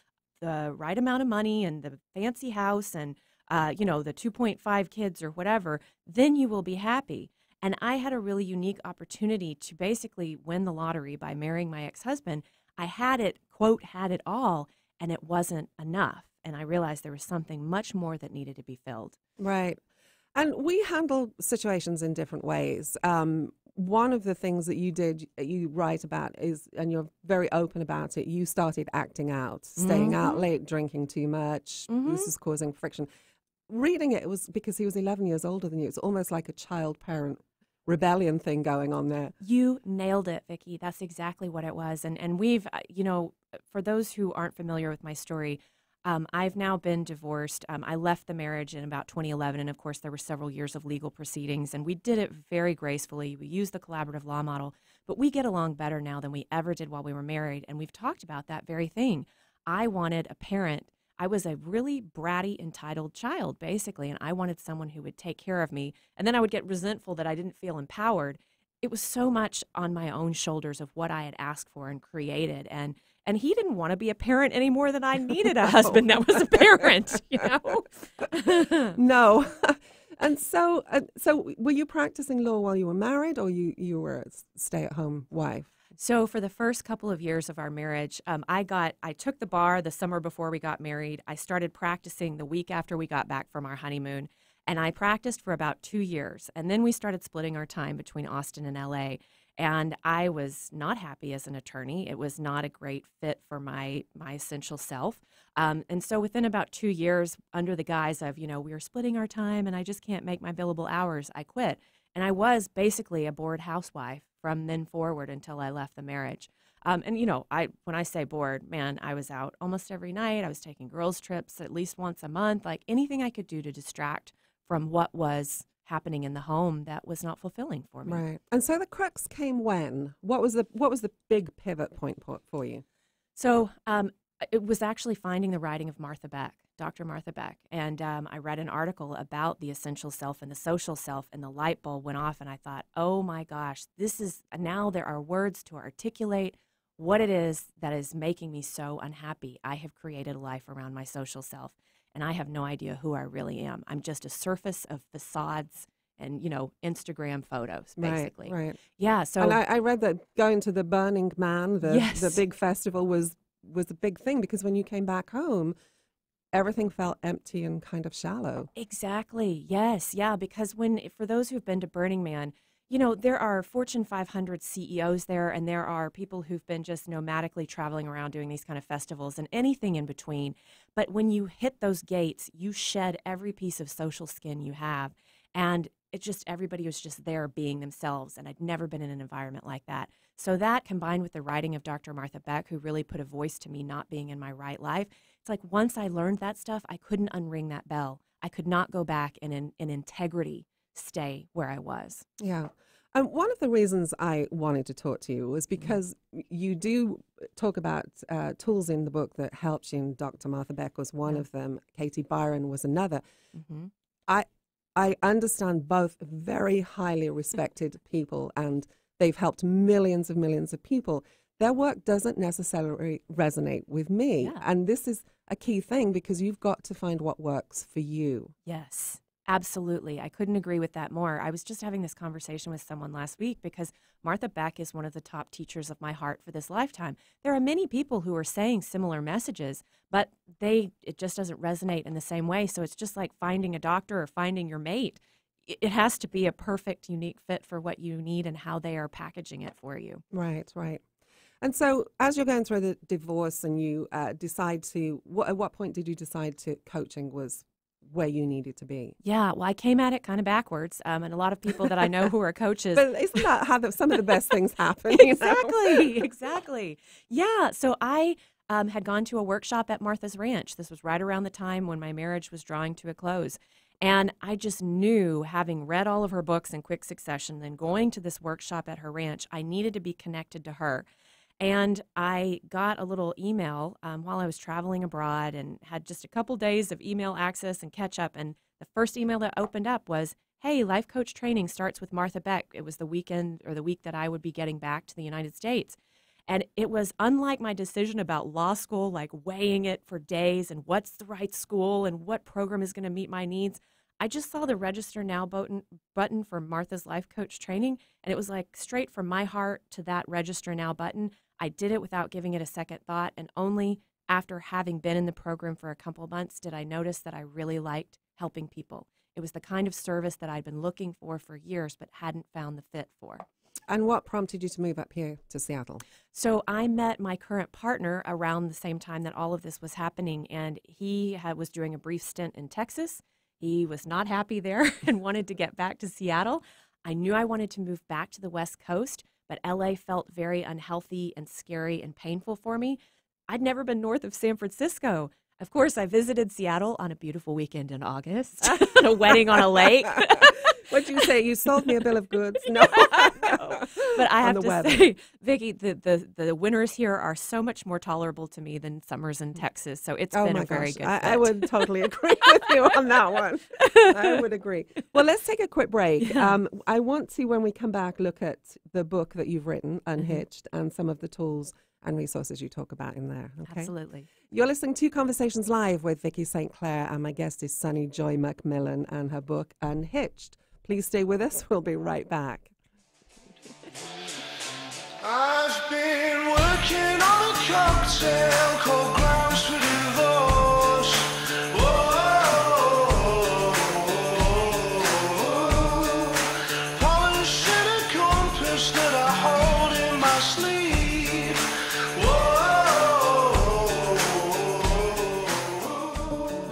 the right amount of money and the fancy house and, the 2.5 kids or whatever, then you will be happy. And I had a really unique opportunity to basically win the lottery by marrying my ex-husband. I had it, quote, had it all, and it wasn't enough. And I realized there was something much more that needed to be filled. Right. And we handle situations in different ways. One of the things that you did, you write about is, and you're very open about it, you started acting out, staying out late, drinking too much. This is causing friction. Reading it, it was because he was 11 years older than you. It's almost like a child-parent rebellion thing going on there. You nailed it, Vicki. That's exactly what it was. And we've, for those who aren't familiar with my story, I've now been divorced. I left the marriage in about 2011, and of course there were several years of legal proceedings, and we did it very gracefully. We used the collaborative law model, but we get along better now than we ever did while we were married, and we've talked about that very thing. I wanted a parent. I was a really bratty, entitled child, basically, and I wanted someone who would take care of me, and then I would get resentful that I didn't feel empowered. It was so much on my own shoulders of what I had asked for and created, and he didn't want to be a parent any more than I needed a husband that was a parent, No. And so were you practicing law while you were married, or you were a stay-at-home wife? So for the first couple of years of our marriage, I took the bar the summer before we got married. I started practicing the week after we got back from our honeymoon, and I practiced for about 2 years. And then we started splitting our time between Austin and LA. And I was not happy as an attorney. It was not a great fit for my essential self. And so within about 2 years, under the guise of, we are splitting our time and I just can't make my billable hours, I quit. And I was basically a bored housewife from then forward until I left the marriage. And when I say bored, man, I was out almost every night. I was taking girls' trips at least once a month, like anything I could do to distract from what was happening in the home that was not fulfilling for me. Right. And so the crux came when? What was the big pivot point for you? So it was actually finding the writing of Martha Beck, Dr. Martha Beck. And I read an article about the essential self and the social self, and the light bulb went off, and I thought, oh my gosh, now there are words to articulate what it is that is making me so unhappy. I have created a life around my social self, and I have no idea who I really am. I'm just a surface of facades and, Instagram photos, basically. Right. Yeah. So, and I read that going to the Burning Man, the big festival, was a big thing, because when you came back home, everything felt empty and kind of shallow. Exactly. Yes. Yeah. Because for those who've been to Burning Man, there are Fortune 500 CEOs there, and there are people who've been just nomadically traveling around doing these kind of festivals and anything in between. But when you hit those gates, you shed every piece of social skin you have. And everybody was just there being themselves. And I'd never been in an environment like that. So that, combined with the writing of Dr. Martha Beck, who really put a voice to me not being in my right life, it's like once I learned that stuff, I couldn't unring that bell. I could not go back and in integrity stay where I was. Yeah. One of the reasons I wanted to talk to you was because you do talk about tools in the book that helped you, and Dr. Martha Beck was one of them. Katie Byron was another. I understand both very highly respected people, and they've helped millions of people. Their work doesn't necessarily resonate with me. Yeah. And this is a key thing, because you've got to find what works for you. Yes. Absolutely. I couldn't agree with that more. I was just having this conversation with someone last week, because Martha Beck is one of the top teachers of my heart for this lifetime. There are many people who are saying similar messages, but it just doesn't resonate in the same way. So it's just like finding a doctor or finding your mate. It has to be a perfect, unique fit for what you need and how they are packaging it for you. Right. And so as you're going through the divorce and you decide to, at what point did you decide to coaching was where you needed to be? Yeah, well, I came at it kind of backwards, and a lot of people that I know who are coaches. But isn't that how some of the best things happen? Exactly. Yeah, so I had gone to a workshop at Martha's Ranch. This was right around the time when my marriage was drawing to a close. And I just knew, having read all of her books in quick succession, then going to this workshop at her ranch, I needed to be connected to her. And I got a little email while I was traveling abroad, and had just a couple days of email access and catch up. And the first email that opened up was, hey, life coach training starts with Martha Beck. It was the weekend or the week that I would be getting back to the United States. And it was unlike my decision about law school, like weighing it for days and what's the right school and what program is going to meet my needs. I just saw the register now button for Martha's life coach training, and it was like straight from my heart to that register now button. I did it without giving it a second thought, and only after having been in the program for a couple of months did I notice that I really liked helping people. It was the kind of service that I'd been looking for years, but hadn't found the fit for. And what prompted you to move up here to Seattle? So I met my current partner around the same time that all of this was happening, and he was doing a brief stint in Texas. He was not happy there and wanted to get back to Seattle. I knew I wanted to move back to the West Coast, but LA felt very unhealthy and scary and painful for me. I'd never been north of San Francisco. Of course, I visited Seattle on a beautiful weekend in August, a wedding on a lake. What'd you say? You sold me a bill of goods? No. No. But I have to say, Vicki, the winters here are so much more tolerable to me than summers in Texas. So it's been a very good fit. I would totally agree with you on that one. I would agree. Well, let's take a quick break. I want to, when we come back, look at the book that you've written, Unhitched, and some of the tools and resources you talk about in there. Okay? Absolutely. You're listening to Conversations Live with Vicki St. Clair, and my guest is Sunny Joy McMillan and her book, Unhitched. Please stay with us. We'll be right back. I've been working on a cocktail called Grounds for Divorce. Whoa, polishing a compass that I hold in my sleeve. Whoa.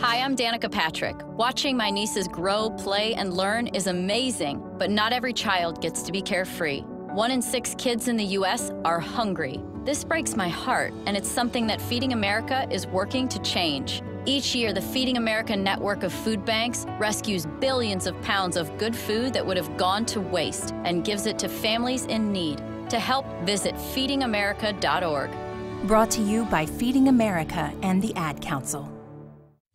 Hi, I'm Danica Patrick. Watching my nieces grow, play, and learn is amazing, but not every child gets to be carefree. 1 in 6 kids in the U.S. are hungry. This breaks my heart, and it's something that Feeding America is working to change. Each year, the Feeding America network of food banks rescues billions of pounds of good food that would have gone to waste and gives it to families in need. To help, visit feedingamerica.org. Brought to you by Feeding America and the Ad Council.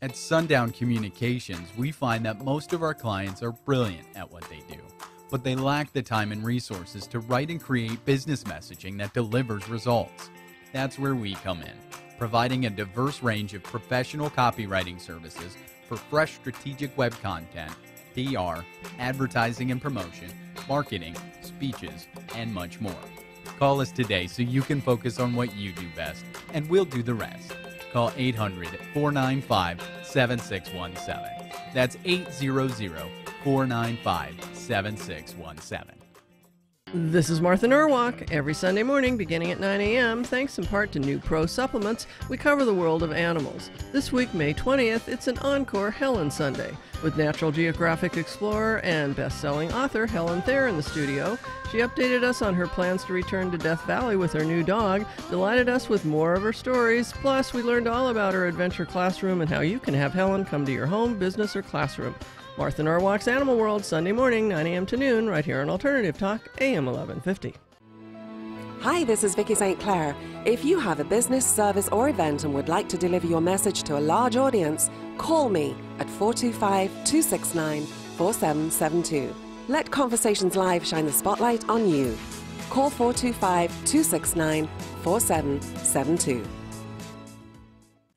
At Sundown Communications, we find that most of our clients are brilliant at what they do, but they lack the time and resources to write and create business messaging that delivers results. That's where we come in, providing a diverse range of professional copywriting services for fresh strategic web content, PR, advertising and promotion, marketing, speeches, and much more. Call us today so you can focus on what you do best, and we'll do the rest. Call 800-495-7617. That's 800-495-7617. This is Martha Norwalk. Every Sunday morning, beginning at 9 a.m., thanks in part to New Pro Supplements, we cover the world of animals. This week, May 20th, it's an encore Helen Sunday, with Natural Geographic explorer and best-selling author Helen Thayer in the studio. She updated us on her plans to return to Death Valley with her new dog, delighted us with more of her stories, plus we learned all about her adventure classroom and how you can have Helen come to your home, business, or classroom. Martha Norwalk's Animal World, Sunday morning, 9 a.m. to noon, right here on Alternative Talk, AM 1150. Hi, this is Vicki St. Clair. If you have a business, service, or event and would like to deliver your message to a large audience, call me at 425-269-4772. Let Conversations Live shine the spotlight on you. Call 425-269-4772.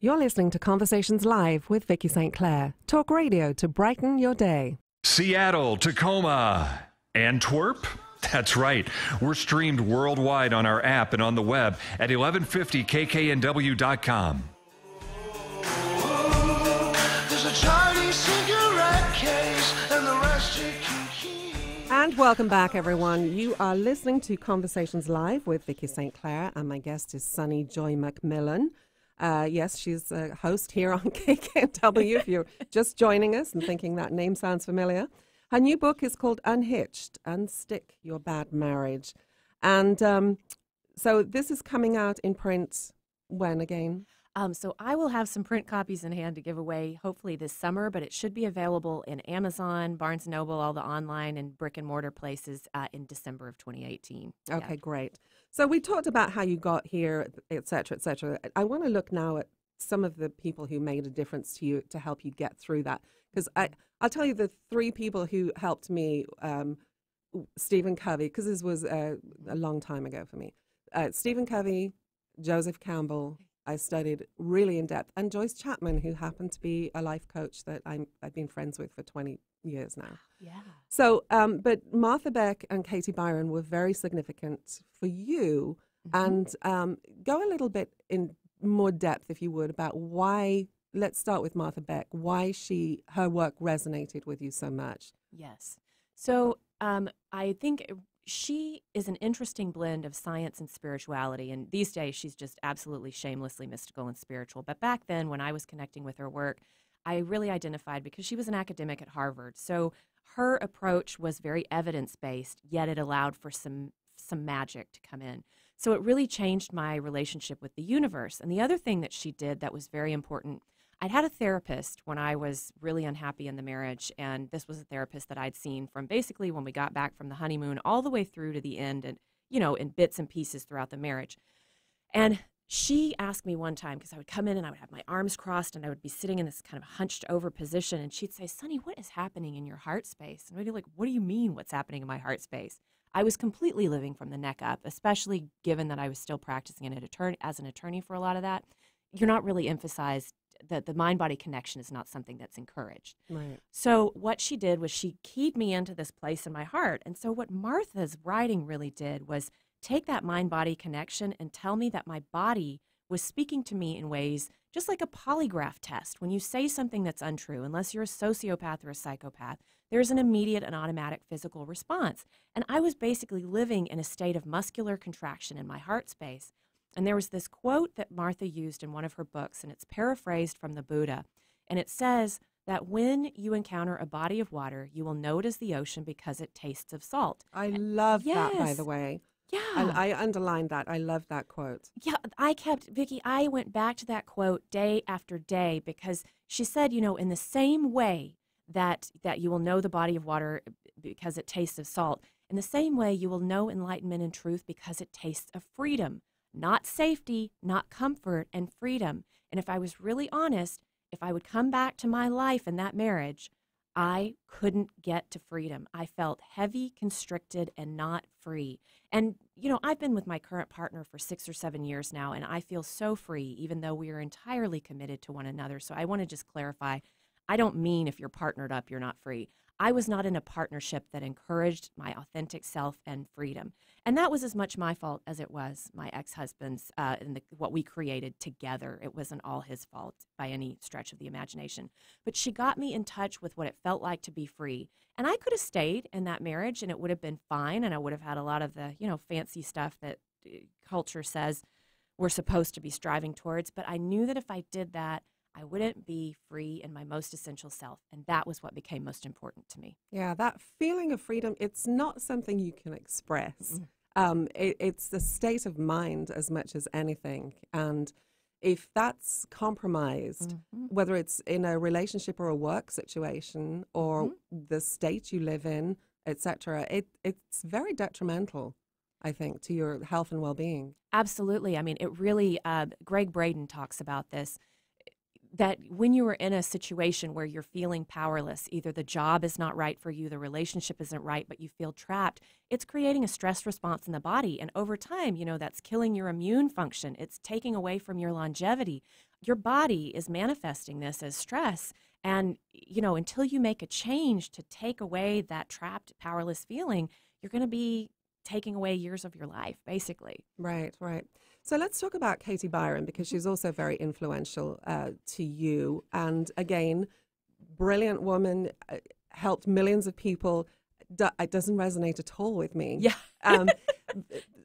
You're listening to Conversations Live with Vicki St. Clair. Talk radio to brighten your day. Seattle, Tacoma, Antwerp. That's right. We're streamed worldwide on our app and on the web at 1150kknw.com. There's a Chinese cigarette case and the rest you can keep. And welcome back, everyone. You are listening to Conversations Live with Vicki St. Clair, and my guest is Sunny Joy McMillan. Yes, she's a host here on KKNW, if you're just joining us and thinking that name sounds familiar. Her new book is called Unhitched, Unstick Your Bad Marriage. And so this is coming out in print when again? So I will have some print copies in hand to give away hopefully this summer, but it should be available in Amazon, Barnes & Noble, all the online and brick and mortar places in December of 2018. Okay, Yeah. great. So we talked about how you got here, et cetera, et cetera. I want to look now at some of the people who made a difference to you to help you get through that. Because I'll tell you the 3 people who helped me, Stephen Covey, because this was a long time ago for me. Stephen Covey, Joseph Campbell, I studied really in depth, and Joyce Chapman, who happened to be a life coach that I've been friends with for 20 years now. Yeah. So, but Martha Beck and Katie Byron were very significant for you. Mm-hmm. And go a little bit in more depth, if you would, about why let's start with Martha Beck. Why her work resonated with you so much? Yes. So I think she is an interesting blend of science and spirituality. And these days, she's just absolutely shamelessly mystical and spiritual. But back then, when I was connecting with her work, I really identified because she was an academic at Harvard. So her approach was very evidence-based, yet it allowed for some magic to come in. So it really changed my relationship with the universe. And the other thing that she did that was very important, I'd had a therapist when I was really unhappy in the marriage, and this was a therapist that I'd seen from basically when we got back from the honeymoon all the way through to the end, and, you know, in bits and pieces throughout the marriage. And she asked me one time, because I would come in and I would have my arms crossed and I would be sitting in this kind of hunched over position, and she'd say, "Sonny, what is happening in your heart space?" And I'd be like, "What do you mean what's happening in my heart space?" I was completely living from the neck up, especially given that I was still practicing as an attorney for a lot of that. You're not really emphasized that the mind-body connection is not something that's encouraged. Right. So what she did was she keyed me into this place in my heart. And so what Martha's writing really did was take that mind-body connection and tell me that my body was speaking to me in ways just like a polygraph test. When you say something that's untrue, unless you're a sociopath or a psychopath, there's an immediate and automatic physical response. And I was basically living in a state of muscular contraction in my heart space. And there was this quote that Martha used in one of her books, and it's paraphrased from the Buddha. And it says that when you encounter a body of water, you will know it is the ocean because it tastes of salt. I love that, by Yes. the way. Yeah. I underlined that. I love that quote. Yeah, Vicki, I went back to that quote day after day because she said, you know, in the same way that you will know the body of water because it tastes of salt, in the same way you will know enlightenment and truth because it tastes of freedom. Not safety, not comfort, and freedom. And if I was really honest, if I would come back to my life in that marriage, I couldn't get to freedom. I felt heavy, constricted, and not free. And, you know, I've been with my current partner for 6 or 7 years now, and I feel so free, even though we are entirely committed to one another. So I want to just clarify, I don't mean if you're partnered up, you're not free. I was not in a partnership that encouraged my authentic self and freedom. And that was as much my fault as it was my ex-husband's and what we created together. It wasn't all his fault by any stretch of the imagination. But she got me in touch with what it felt like to be free. And I could have stayed in that marriage and it would have been fine. And I would have had a lot of the, you know, fancy stuff that culture says we're supposed to be striving towards. But I knew that if I did that, I wouldn't be free in my most essential self. And that was what became most important to me. Yeah, that feeling of freedom, it's not something you can express. It's the state of mind as much as anything. And if that's compromised, whether it's in a relationship or a work situation or the state you live in, etc., it's very detrimental, I think, to your health and well-being. Absolutely. I mean, it really, Greg Braden talks about this, that when you are in a situation where you're feeling powerless, either the job is not right for you, the relationship isn't right, but you feel trapped, it's creating a stress response in the body. And over time, you know, that's killing your immune function. It's taking away from your longevity. Your body is manifesting this as stress. And, you know, until you make a change to take away that trapped, powerless feeling, you're going to be taking away years of your life, basically. Right, right. So let's talk about Katie Byron, because she's also very influential to you. And again, brilliant woman, helped millions of people. It doesn't resonate at all with me. Yeah.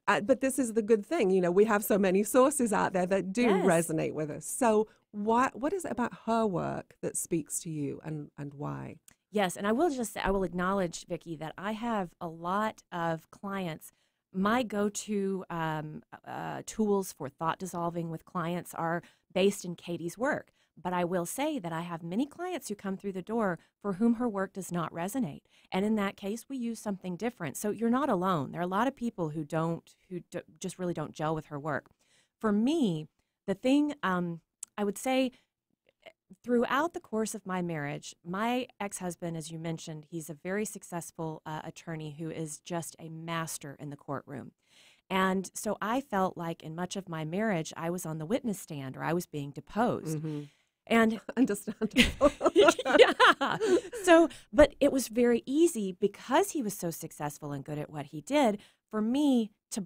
But this is the good thing. You know, we have so many sources out there that do resonate with us. So what is it about her work that speaks to you, and why? Yes, and I will just say, I will acknowledge, Vicki, that I have a lot of clients. My go-to tools for thought dissolving with clients are based in Katie's work. But I will say that I have many clients who come through the door for whom her work does not resonate. And in that case, we use something different. So you're not alone. There are a lot of people who just really don't gel with her work. For me, the thing I would say, throughout the course of my marriage, my ex-husband, as you mentioned, he's a very successful attorney who is just a master in the courtroom. And so I felt like in much of my marriage, I was on the witness stand or I was being deposed. And understandable. Yeah. So, but it was very easy because he was so successful and good at what he did for me to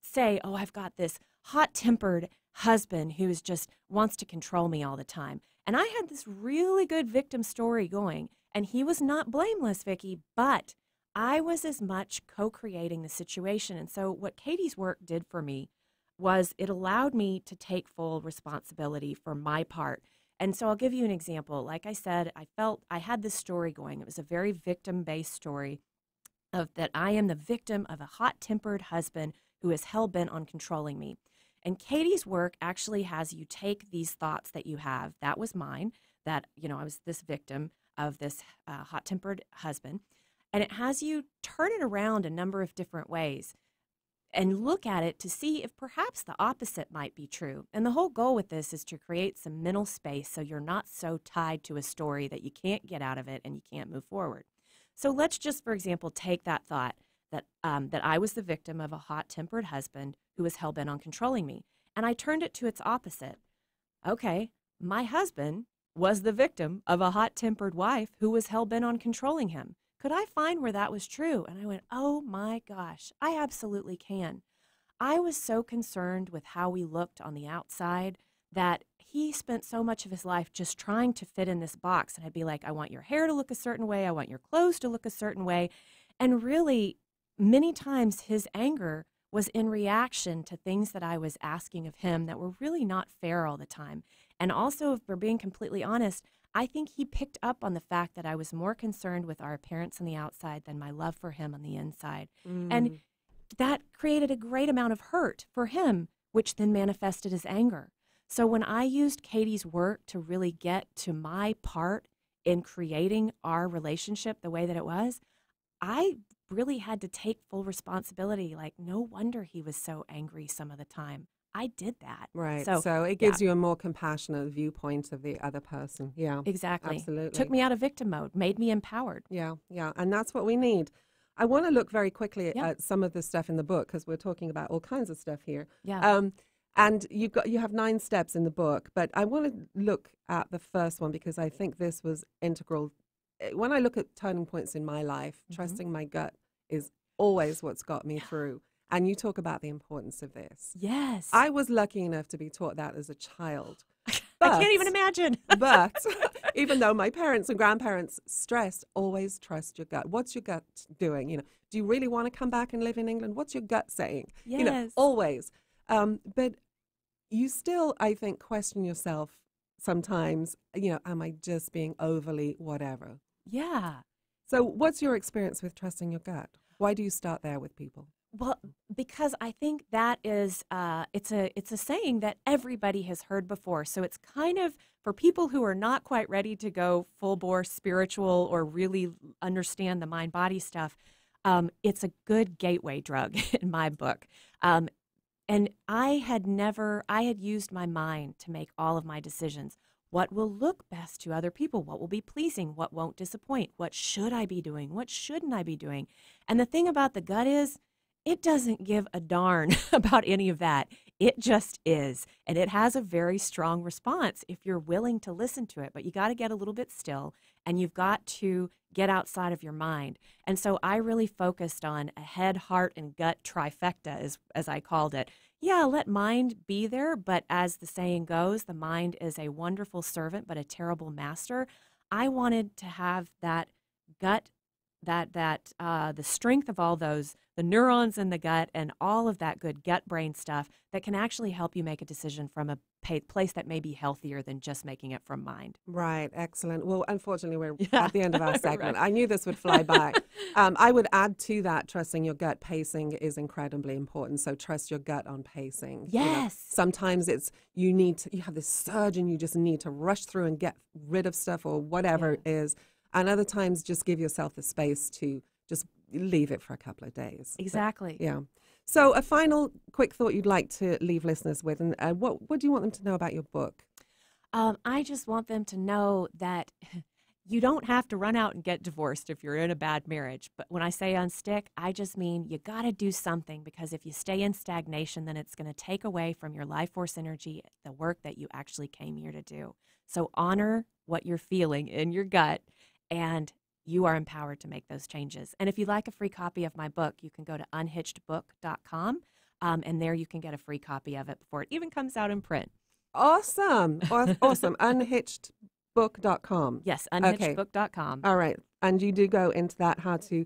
say, oh, I've got this hot-tempered husband who is just wants to control me all the time. And I had this really good victim story going, and he was not blameless, Vicki, but I was as much co-creating the situation. And so what Katie's work did for me was it allowed me to take full responsibility for my part. And so I'll give you an example. Like I said, I felt I had this story going. It was a very victim-based story of that I am the victim of a hot-tempered husband who is hell-bent on controlling me. And Katie's work actually has you take these thoughts that you have. That was mine, that, you know, I was this victim of this hot-tempered husband. And it has you turn it around a number of different ways and look at it to see if perhaps the opposite might be true. And the whole goal with this is to create some mental space so you're not so tied to a story that you can't get out of it and you can't move forward. So let's just, for example, take that thought that I was the victim of a hot-tempered husband who was hell-bent on controlling me. And I turned it to its opposite. Okay, my husband was the victim of a hot-tempered wife who was hell-bent on controlling him. Could I find where that was true? And I went, oh my gosh, I absolutely can. I was so concerned with how we looked on the outside that he spent so much of his life just trying to fit in this box. And I'd be like, I want your hair to look a certain way. I want your clothes to look a certain way. And really, many times his anger was in reaction to things that I was asking of him that were really not fair all the time. And also, if we're being completely honest, I think he picked up on the fact that I was more concerned with our appearance on the outside than my love for him on the inside. And that created a great amount of hurt for him, which then manifested as anger. So when I used Katie's work to really get to my part in creating our relationship the way that it was, I really had to take full responsibility. Like, no wonder he was so angry some of the time. I did that. Right. So it gives you a more compassionate viewpoint of the other person. Yeah. Exactly. Absolutely. Took me out of victim mode, made me empowered. Yeah. Yeah. And that's what we need. I want to look very quickly at some of the stuff in the book because we're talking about all kinds of stuff here. Yeah. And you have 9 steps in the book, but I want to look at the first one because I think this was integral. When I look at turning points in my life, trusting my gut is always what's got me through. And you talk about the importance of this. Yes. I was lucky enough to be taught that as a child. I can't even imagine. But even though my parents and grandparents stressed, always trust your gut. What's your gut doing? You know, do you really want to come back and live in England? What's your gut saying? Yes. You know, always. But you still, I think, question yourself sometimes, you know, am I just being overly whatever? Yeah. So what's your experience with trusting your gut? Why do you start there with people? Well, because I think that is, it's a saying that everybody has heard before. So it's kind of for people who are not quite ready to go full bore spiritual or really understand the mind body stuff. It's a good gateway drug in my book. And I had used my mind to make all of my decisions. What will look best to other people? What will be pleasing? What won't disappoint? What should I be doing? What shouldn't I be doing? And the thing about the gut is, it doesn't give a darn about any of that. It just is. And it has a very strong response if you're willing to listen to it. But you got to get a little bit still and you've got to get outside of your mind. And so I really focused on a head, heart, and gut trifecta, as I called it. Yeah, let mind be there. But as the saying goes, the mind is a wonderful servant, but a terrible master. I wanted to have that gut, the strength of all those, the neurons in the gut and all of that good gut brain stuff that can actually help you make a decision from a place that may be healthier than just making it from mind. Right. Excellent. Well, unfortunately, we're at the end of our segment. Right. I knew this would fly by. I would add to that, trusting your gut. Pacing is incredibly important. So trust your gut on pacing. Yes. You know, sometimes it's you have this surge and you just need to rush through and get rid of stuff or whatever it is. And other times, just give yourself the space to just leave it for a couple of days. Exactly. But, yeah. So a final quick thought you'd like to leave listeners with, and what do you want them to know about your book? I just want them to know that you don't have to run out and get divorced if you're in a bad marriage. But when I say unstick, I just mean you got to do something, because if you stay in stagnation, then it's going to take away from your life force energy, the work that you actually came here to do. So honor what you're feeling in your gut, and you are empowered to make those changes. And if you'd like a free copy of my book, you can go to unhitchedbook.com. And there you can get a free copy of it before it even comes out in print. Awesome. Awesome. Unhitchedbook.com. Yes, unhitchedbook.com. All right. And you do go into that, how to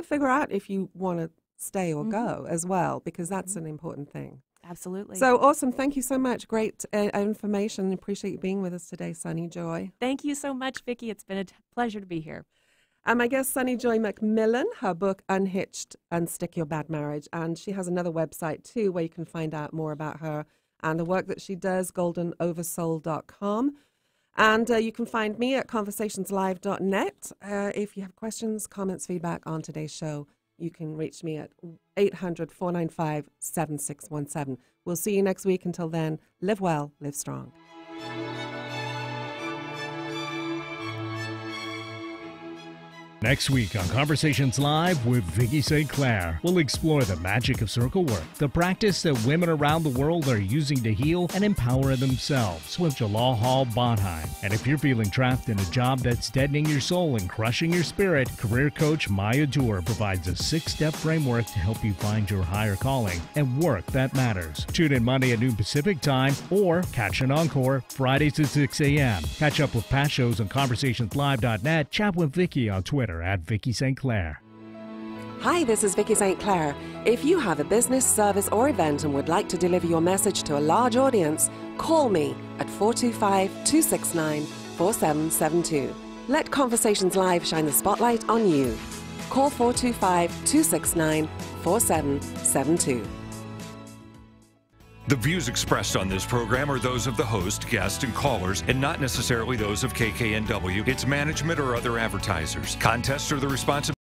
figure out if you want to stay or go as well, because that's an important thing. Absolutely. So awesome. Thank you so much. Great information. Appreciate you being with us today, Sunny Joy. Thank you so much, Vicki. It's been a pleasure to be here. My guest, Sunny Joy McMillan, her book, Unhitched, Unstick Your Bad Marriage. And she has another website, too, where you can find out more about her and the work that she does, goldenoversoul.com. And you can find me at conversationslive.net. If you have questions, comments, feedback on today's show, you can reach me at 800-495-7617. We'll see you next week. Until then, live well, live strong. Next week on Conversations Live with Vicki St. Clair, we'll explore the magic of circle work, the practice that women around the world are using to heal and empower themselves, with Jalal Hall Bonheim. And if you're feeling trapped in a job that's deadening your soul and crushing your spirit, career coach Maya Doer provides a 6-step framework to help you find your higher calling and work that matters. Tune in Monday at noon Pacific time, or catch an encore Fridays at 6 a.m. Catch up with past shows on conversationslive.net. Chat with Vicki on Twitter at Vicki St. Clair. Hi, this is Vicki St. Clair. If you have a business, service, or event and would like to deliver your message to a large audience, call me at 425-269-4772. Let Conversations Live shine the spotlight on you. Call 425-269-4772. The views expressed on this program are those of the host, guests, and callers, and not necessarily those of KKNW, its management, or other advertisers. Contests are the responsibility